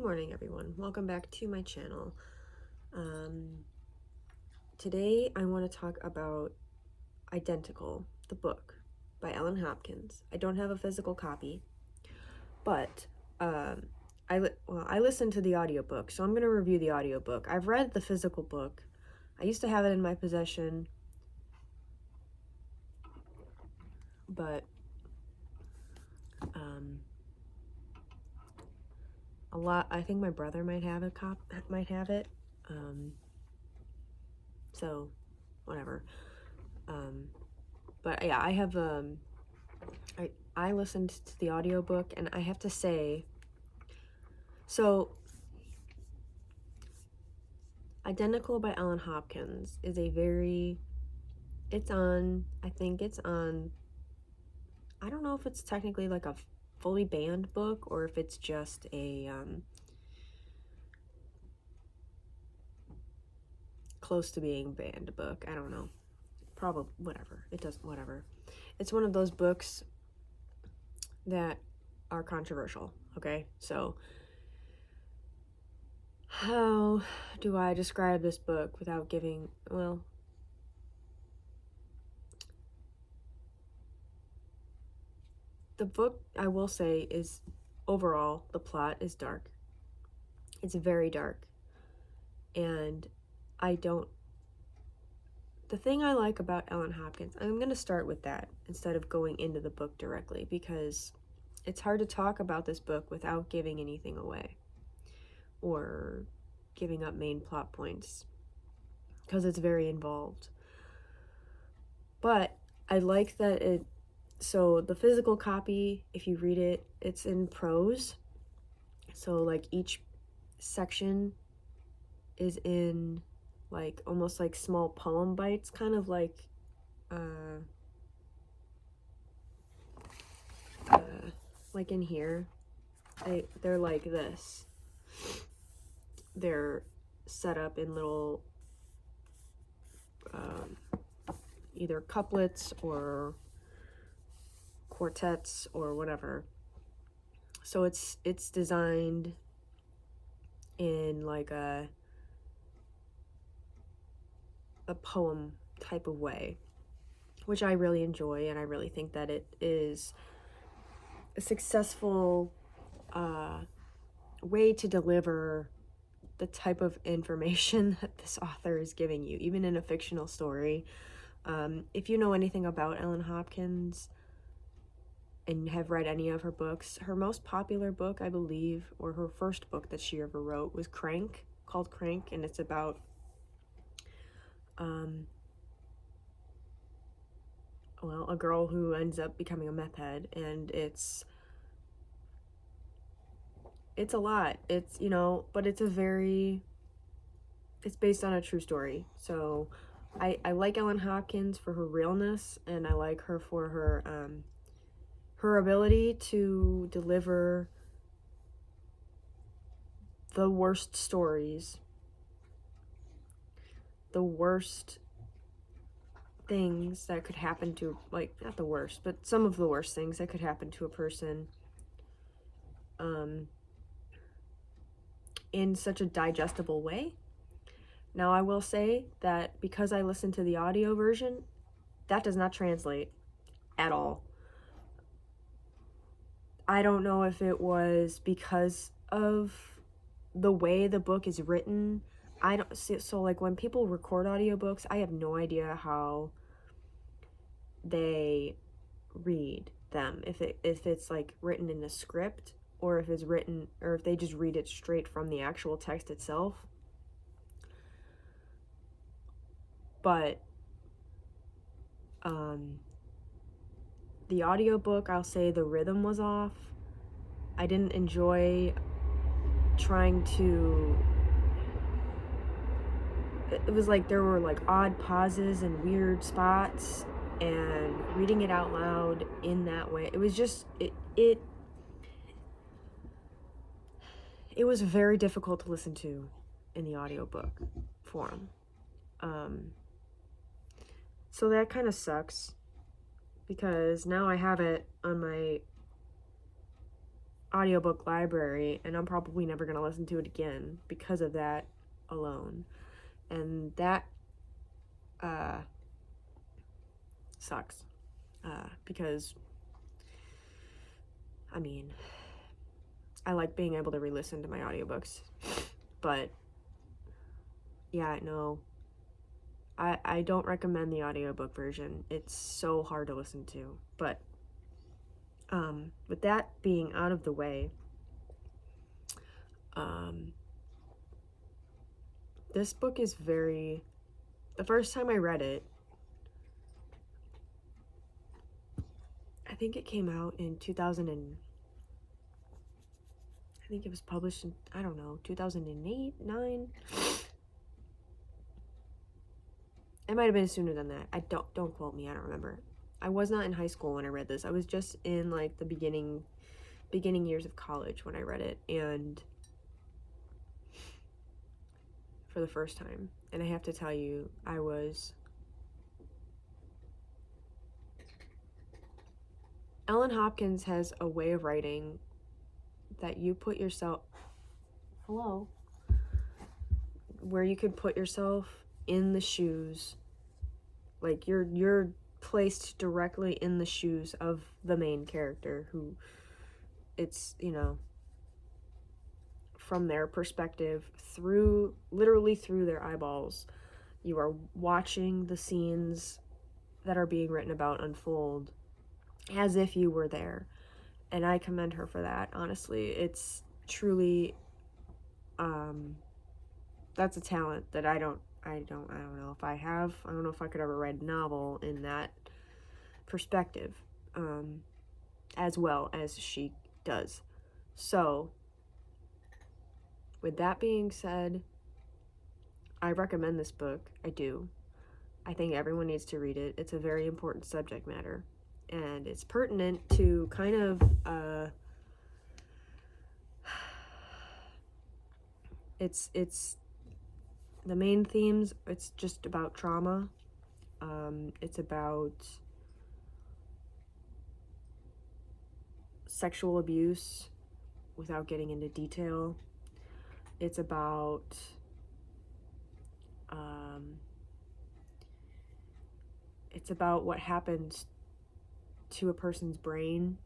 morning, everyone. Welcome back to my channel. Today I want to talk about Identical, the book by Ellen Hopkins. I don't have a physical copy, but I listened to the audiobook, so I'm going to review the audiobook. I've read the physical book. I used to have it in my possession, but I think my brother might have it. So whatever. But yeah, I have I listened to the audiobook, and I have to say, so Identical by Ellen Hopkins is I think it's on, I don't know if it's technically like a fully banned book or if it's just a close to being banned book. I don't know. Probably, whatever. It's one of those books that are controversial, okay? So how do I describe this book without giving, well, the book, I will say, is overall, the plot is dark. It's very dark. And the thing I like about Ellen Hopkins, I'm going to start with that instead of going into the book directly, because it's hard to talk about this book without giving anything away or giving up main plot points, because it's very involved. But I like that so the physical copy, if you read it, it's in prose. So like each section is in like almost like small poem bites, kind of like in here. They're like this. They're set up in little either couplets or quartets or whatever. So it's designed in like a poem type of way, which I really enjoy, and I really think that it is a successful way to deliver the type of information that this author is giving you, even in a fictional story. If you know anything about Ellen Hopkins and have read any of her books, her most popular book, I believe, or her first book that she ever wrote, was called Crank, and it's about a girl who ends up becoming a meth head, and it's a lot. It's, but it's based on a true story. So I like Ellen Hopkins for her realness, and I like her for her ability to deliver the worst stories, the worst things that could happen to, like, not the worst, but some of the worst things that could happen to a person in such a digestible way. Now, I will say that because I listened to the audio version, that does not translate at all. I don't know if it was because of the way the book is written. I don't see, so like when people record audiobooks, I have no idea how they read them, if it's like written in a script, or if they just read it straight from the actual text itself. But the audiobook, I'll say the rhythm was off. I didn't enjoy trying to, it was like there were like odd pauses and weird spots, and reading it out loud in that way, it was just it was very difficult to listen to in the audiobook form. So that kind of sucks, because now I have it on my audiobook library, and I'm probably never going to listen to it again because of that alone. And that sucks. Because, I mean, I like being able to re-listen to my audiobooks. But, yeah, no. I don't recommend the audiobook version. It's so hard to listen to. But, with that being out of the way, this book is very... The first time I read it, I think it came out in 2000 and... I think it was published in, I don't know, 2008, 9? It might have been sooner than that. Don't quote me, I don't remember. I was not in high school when I read this. I was just in, like, the beginning years of college when I read it, and for the first time. And I have to tell you, Ellen Hopkins has a way of writing that you put yourself... Hello? Where you could put yourself in the shoes, like you're placed directly in the shoes of the main character, who it's, you know, from their perspective, literally through their eyeballs. You are watching the scenes that are being written about unfold as if you were there. And I commend her for that, honestly. It's truly, that's a talent that I don't know if I have. I don't know if I could ever write a novel in that perspective, as well as she does. So, with that being said, I recommend this book. I do. I think everyone needs to read it. It's a very important subject matter, and it's pertinent to kind of, it's the main themes. It's just about trauma. It's about sexual abuse without getting into detail. It's about what happens to a person's brain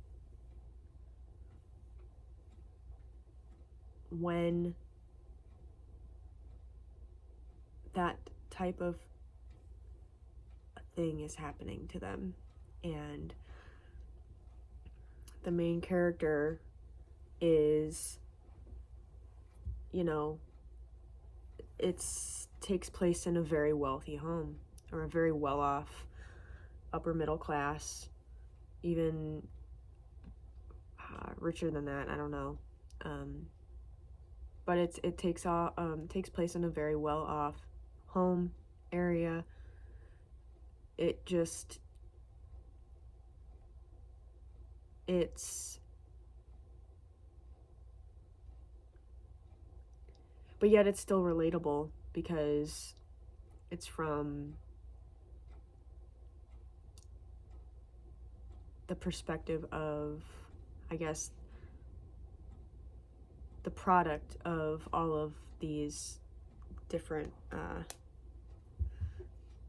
when that type of thing is happening to them. And the main character is, you know, it takes place in a very wealthy home, or a very well-off, upper middle class, even richer than that, I don't know. But it takes place in a very well-off home area. But yet it's still relatable because it's from the perspective of, I guess, the product of all of these different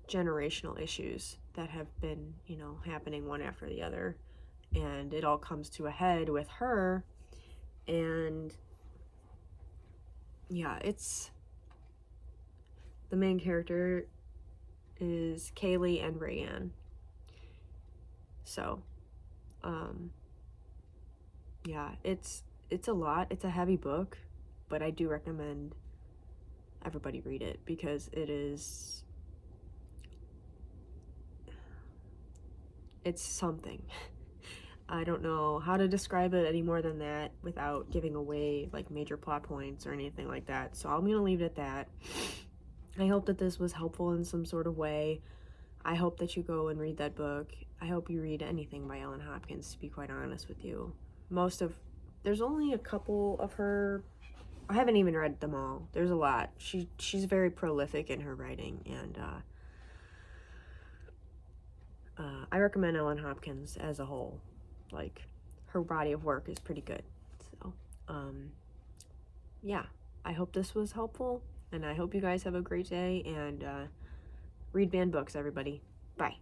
generational issues that have been, you know, happening one after the other. And it all comes to a head with her. And yeah, the main character is Kaylee and Rayanne. So, yeah, it's a lot. It's a heavy book, but I do recommend everybody read it because it's something. I don't know how to describe it any more than that without giving away, like, major plot points or anything like that. So I'm gonna leave it at that. I hope that this was helpful in some sort of way. I hope that you go and read that book. I hope you read anything by Ellen Hopkins, to be quite honest with you. There's only a couple of her... I haven't even read them all. There's a lot. She's very prolific in her writing, and I recommend Ellen Hopkins as a whole. Like, her body of work is pretty good. Yeah, I hope this was helpful, and I hope you guys have a great day, and read banned books, everybody. Bye.